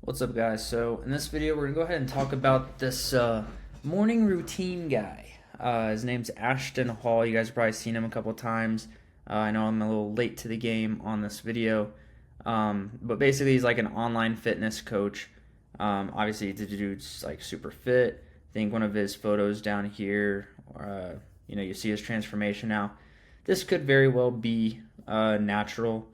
What's up, guys? So in this video we're gonna go ahead and talk about this morning routine guy. His name's Ashton Hall. You guys have probably seen him a couple times. I know I'm a little late to the game on this video, but basically he's like an online fitness coach. Obviously the dude's like super fit. I think one of his photos down here, you see his transformation now. This could very well be natural.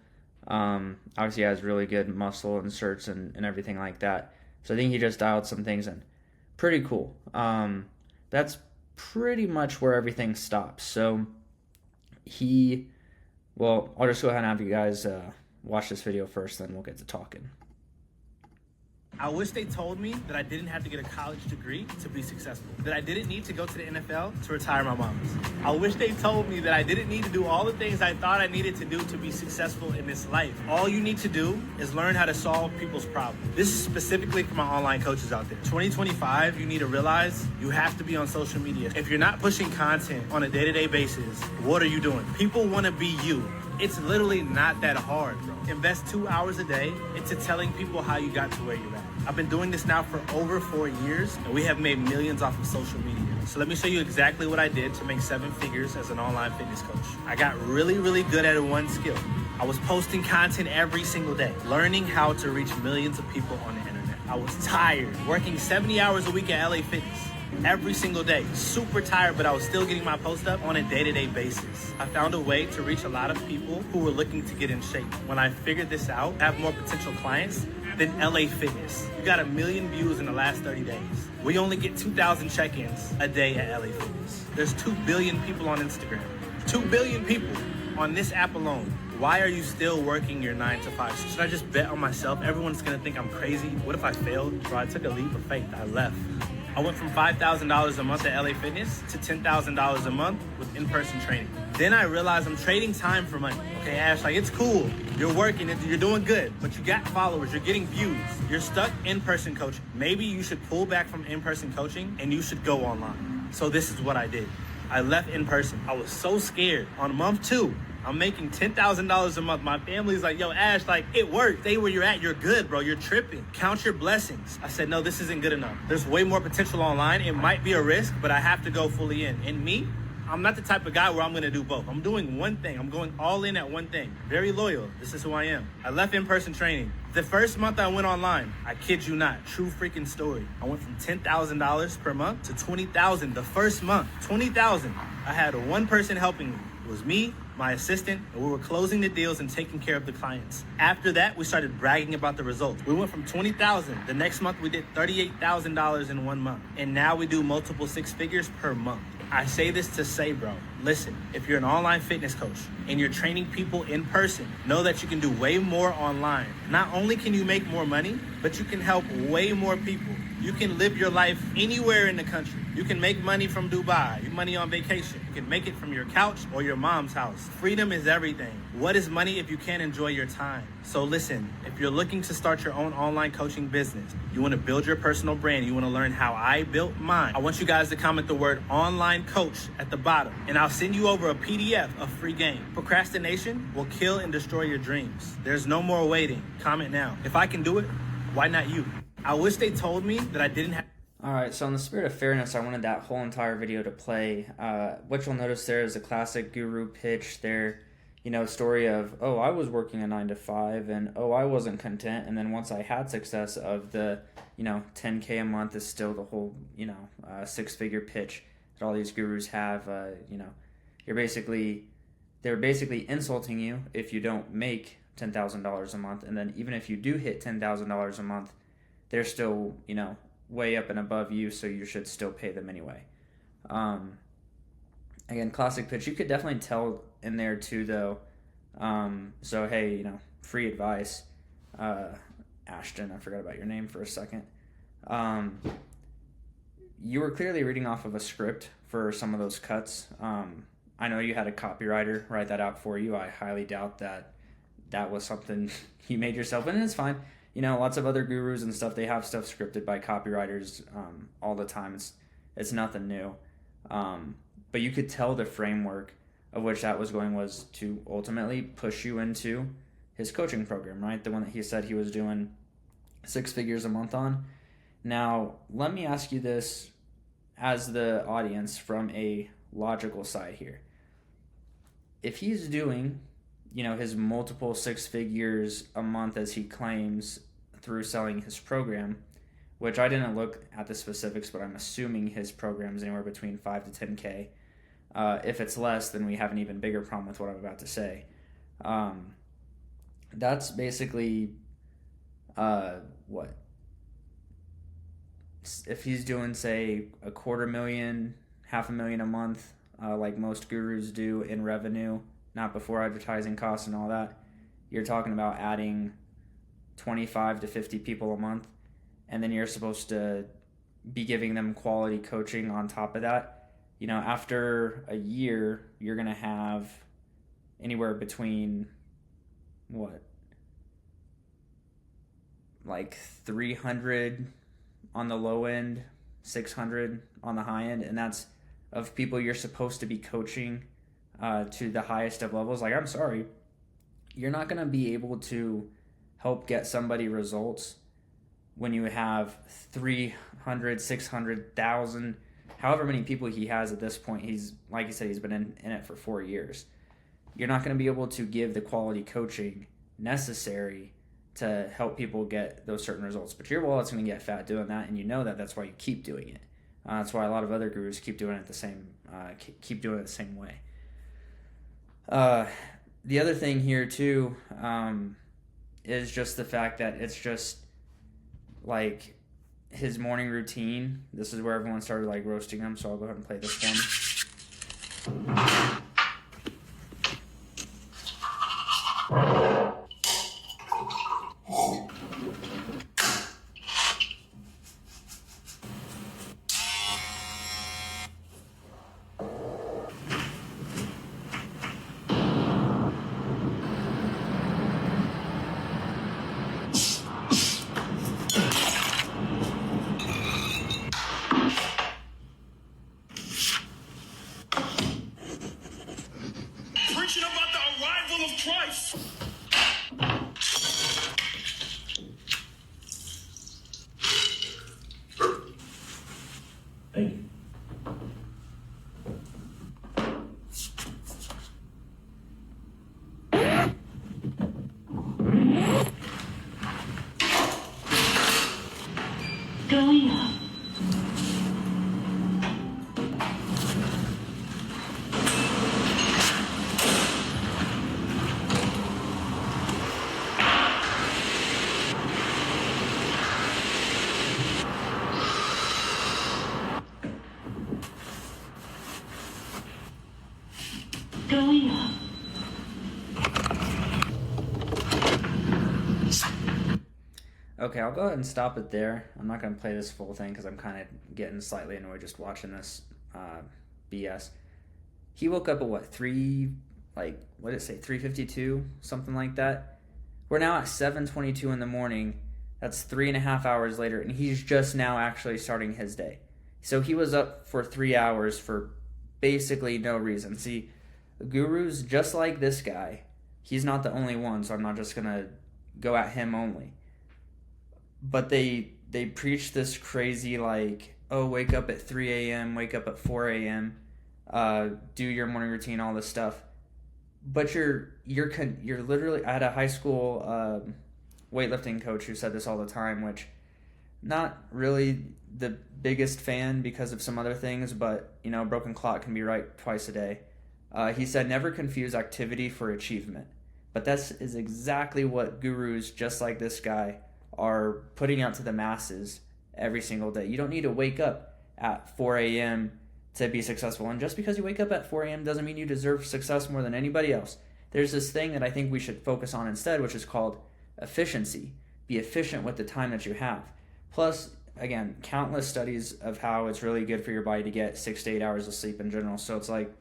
Obviously he has really good muscle inserts and everything like that. So I think he just dialed some things in. Pretty cool. That's pretty much where everything stops. So I'll just go ahead and have you guys watch this video first, then we'll get to talking. I wish they told me that I didn't have to get a college degree to be successful, that I didn't need to go to the NFL to retire my mamas. I wish they told me that I didn't need to do all the things I thought I needed to do to be successful in this life. All you need to do is learn how to solve people's problems. This is specifically for my online coaches out there. 2025, you need to realize you have to be on social media. If you're not pushing content on a day-to-day basis, what are you doing? People want to be you. It's literally not that hard, bro. Invest 2 hours a day into telling people how you got to where you're at. I've been doing this now for over 4 years, and we have made millions off of social media. So let me show you exactly what I did to make 7 figures as an online fitness coach. I got really, really good at one skill. I was posting content every single day, learning how to reach millions of people on the internet. I was tired, working 70 hours a week at LA Fitness. Every single day, super tired, but I was still getting my post up on a day-to-day basis. I found a way to reach a lot of people who were looking to get in shape. When I figured this out, I have more potential clients than LA Fitness. You got 1 million views in the last 30 days. We only get 2,000 check-ins a day at LA Fitness. There's 2 billion people on Instagram. 2 billion people on this app alone. Why are you still working your 9 to 5? Should I just bet on myself? Everyone's gonna think I'm crazy. What if I failed? Bro, I took a leap of faith. I left. I went from $5,000 a month at LA Fitness to $10,000 a month with in-person training. Then I realized I'm trading time for money. Okay, Ash, like, it's cool. You're working, you're doing good, but you got followers, you're getting views. You're stuck in-person coaching. Maybe you should pull back from in-person coaching and you should go online. So this is what I did. I left in-person. I was so scared. On month 2, I'm making $10,000 a month. My family's like, yo, Ash, like, it worked. Stay where you're at. You're good, bro. You're tripping. Count your blessings. I said, no, this isn't good enough. There's way more potential online. It might be a risk, but I have to go fully in. And me, I'm not the type of guy where I'm going to do both. I'm doing one thing. I'm going all in at one thing. Very loyal. This is who I am. I left in-person training. The first month I went online, I kid you not, true freaking story. I went from $10,000 per month to $20,000 the first month. $20,000. I had one person helping me. It was me, my assistant, and we were closing the deals and taking care of the clients. After that, we started bragging about the results. We went from $20,000. The next month, we did $38,000 in 1 month. And now we do multiple 6 figures per month. I say this to say, bro, listen, if you're an online fitness coach and you're training people in person, know that you can do way more online. Not only can you make more money, but you can help way more people. You can live your life anywhere in the country. You can make money from Dubai, money on vacation. You can make it from your couch or your mom's house. Freedom is everything. What is money if you can't enjoy your time? So listen, if you're looking to start your own online coaching business, you want to build your personal brand, you want to learn how I built mine, I want you guys to comment the word online coach at the bottom, and I'll send you over a PDF of free game. Procrastination will kill and destroy your dreams. There's no more waiting. Comment now. If I can do it, why not you? I wish they told me that I didn't have... Alright, so in the spirit of fairness, I wanted that whole entire video to play. What you'll notice there is a classic guru pitch there, story of, oh, I was working a 9 to 5, and oh, I wasn't content, and then once I had success of the, 10K a month is still the whole, 6-figure pitch that all these gurus have. They're basically insulting you if you don't make $10,000 a month, and then even if you do hit $10,000 a month, they're still, way up and above you, so you should still pay them anyway. Again, classic pitch. You could definitely tell in there too, though. So, hey, free advice. Ashton, I forgot about your name for a second. You were clearly reading off of a script for some of those cuts. I know you had a copywriter write that out for you. I highly doubt that was something you made yourself, and it's fine. Lots of other gurus and stuff, they have stuff scripted by copywriters all the time. It's nothing new. But you could tell the framework of which that was going was to ultimately push you into his coaching program, right? The one that he said he was doing 6 figures a month on. Now, let me ask you this as the audience from a logical side here. If he's doing, his multiple 6 figures a month as he claims through selling his program, which I didn't look at the specifics, but I'm assuming his program is anywhere between 5 to 10K. If it's less, then we have an even bigger problem with what I'm about to say. That's basically what? If he's doing, say, $250,000, $500,000 a month, like most gurus do in revenue, not before advertising costs and all that, you're talking about adding 25 to 50 people a month, and then you're supposed to be giving them quality coaching on top of that. After a year, you're going to have anywhere between, like 300 on the low end, 600 on the high end, and that's of people you're supposed to be coaching to the highest of levels. Like, I'm sorry, you're not going to be able to help get somebody results when you have 300, 600,000, however many people he has at this point. He's, like you said, he's been in it for 4 years. You're not going to be able to give the quality coaching necessary to help people get those certain results. But your wallet's going to get fat doing that, and that's why you keep doing it. That's why a lot of other gurus keep doing it the same way. The other thing here too is just the fact that it's just like his morning routine. This is where everyone started like roasting him, so I'll go ahead and play this one. Preaching about the arrival of Christ. Thank you. Going up. Going up. Okay, I'll go ahead and stop it there. I'm not going to play this full thing because I'm kind of getting slightly annoyed just watching this BS. He woke up at 3:52, something like that. We're now at 7:22 in the morning. That's 3.5 hours later, and he's just now actually starting his day. So he was up for 3 hours for basically no reason. See, gurus just like this guy, he's not the only one, so I'm not just going to go at him only. But they preach this crazy like, oh, wake up at 3 a.m., wake up at 4 a.m., do your morning routine, all this stuff. But you're literally, I had a high school weightlifting coach who said this all the time, which not really the biggest fan because of some other things, but broken clock can be right twice a day. He said, never confuse activity for achievement. But that is exactly what gurus just like this guy are putting out to the masses every single day. You don't need to wake up at 4 a.m. to be successful. And just because you wake up at 4 a.m. doesn't mean you deserve success more than anybody else. There's this thing that I think we should focus on instead, which is called efficiency. Be efficient with the time that you have. Plus, again, countless studies of how it's really good for your body to get 6 to 8 hours of sleep in general. So it's like,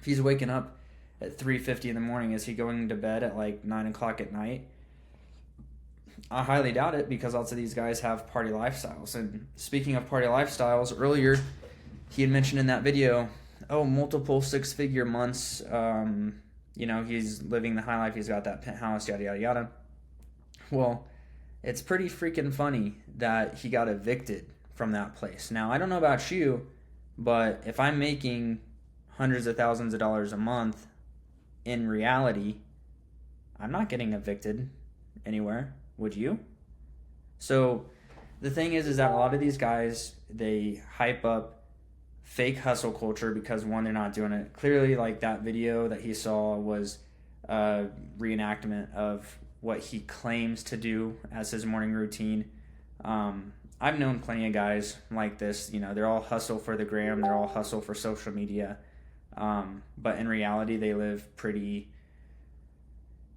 if he's waking up at 3:50 in the morning, is he going to bed at like 9 o'clock at night? I highly doubt it, because lots of these guys have party lifestyles. And speaking of party lifestyles, earlier he had mentioned in that video, multiple 6-figure months. He's living the high life. He's got that penthouse, yada, yada, yada. Well, it's pretty freaking funny that he got evicted from that place. Now, I don't know about you, but if I'm making hundreds of thousands of dollars a month, in reality, I'm not getting evicted anywhere. Would you? So the thing is that a lot of these guys, they hype up fake hustle culture because, one, they're not doing it. Clearly, like that video that he saw was a reenactment of what he claims to do as his morning routine. I've known plenty of guys like this. You know, they're all hustle for the gram. They're all hustle for social media. But in reality, they live pretty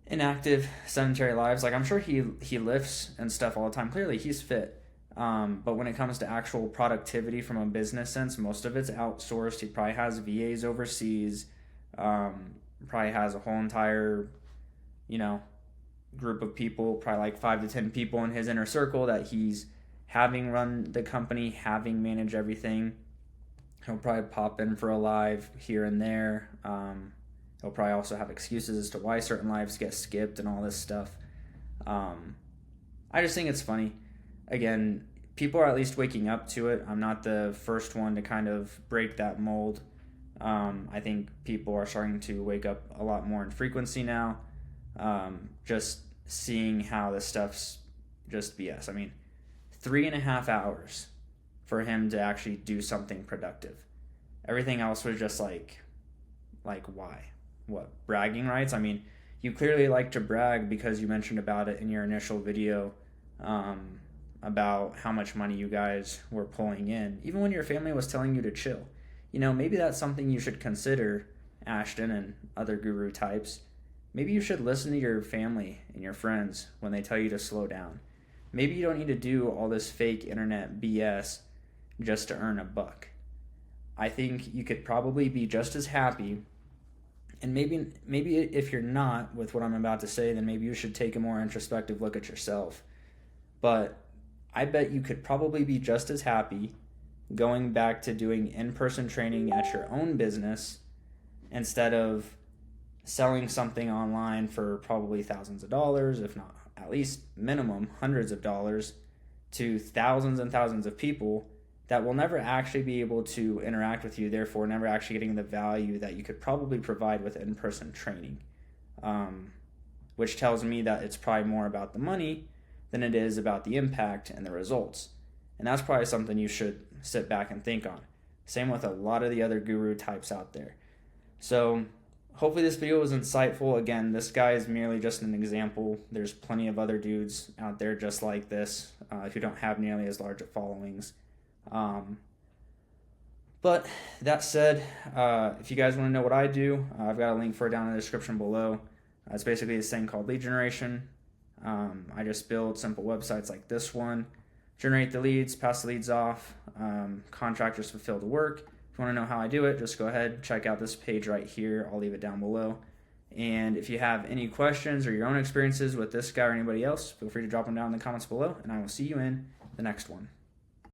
inactive, sedentary lives. Like, I'm sure he lifts and stuff all the time. Clearly, he's fit. But when it comes to actual productivity from a business sense, most of it's outsourced. He probably has VAs overseas. Probably has a whole entire, group of people, probably like 5 to 10 people in his inner circle that he's having run the company, having managed everything. He'll probably pop in for a live here and there. He'll probably also have excuses as to why certain lives get skipped and all this stuff. I just think it's funny. Again, people are at least waking up to it. I'm not the first one to kind of break that mold. I think people are starting to wake up a lot more in frequency now. Just seeing how this stuff's just BS. I mean, 3.5 hours for him to actually do something productive. Everything else was just like why? What, bragging rights? I mean, you clearly like to brag because you mentioned about it in your initial video, about how much money you guys were pulling in, even when your family was telling you to chill. Maybe that's something you should consider, Ashton and other guru types. Maybe you should listen to your family and your friends when they tell you to slow down. Maybe you don't need to do all this fake internet BS just to earn a buck. I think you could probably be just as happy, and maybe if you're not with what I'm about to say, then maybe you should take a more introspective look at yourself. But I bet you could probably be just as happy going back to doing in-person training at your own business instead of selling something online for probably thousands of dollars, if not at least minimum hundreds of dollars, to thousands and thousands of people that will never actually be able to interact with you, therefore never actually getting the value that you could probably provide with in-person training, which tells me that it's probably more about the money than it is about the impact and the results. And that's probably something you should sit back and think on. Same with a lot of the other guru types out there. So hopefully this video was insightful. Again, this guy is merely just an example. There's plenty of other dudes out there just like this who don't have nearly as large followings. But that said, if you guys want to know what I do, I've got a link for it down in the description below. It's basically this thing called lead generation. I just build simple websites like this one, generate the leads, pass the leads off, contractors fulfill the work. If you want to know how I do it, just go ahead, check out this page right here. I'll leave it down below. And if you have any questions or your own experiences with this guy or anybody else, feel free to drop them down in the comments below, and I will see you in the next one.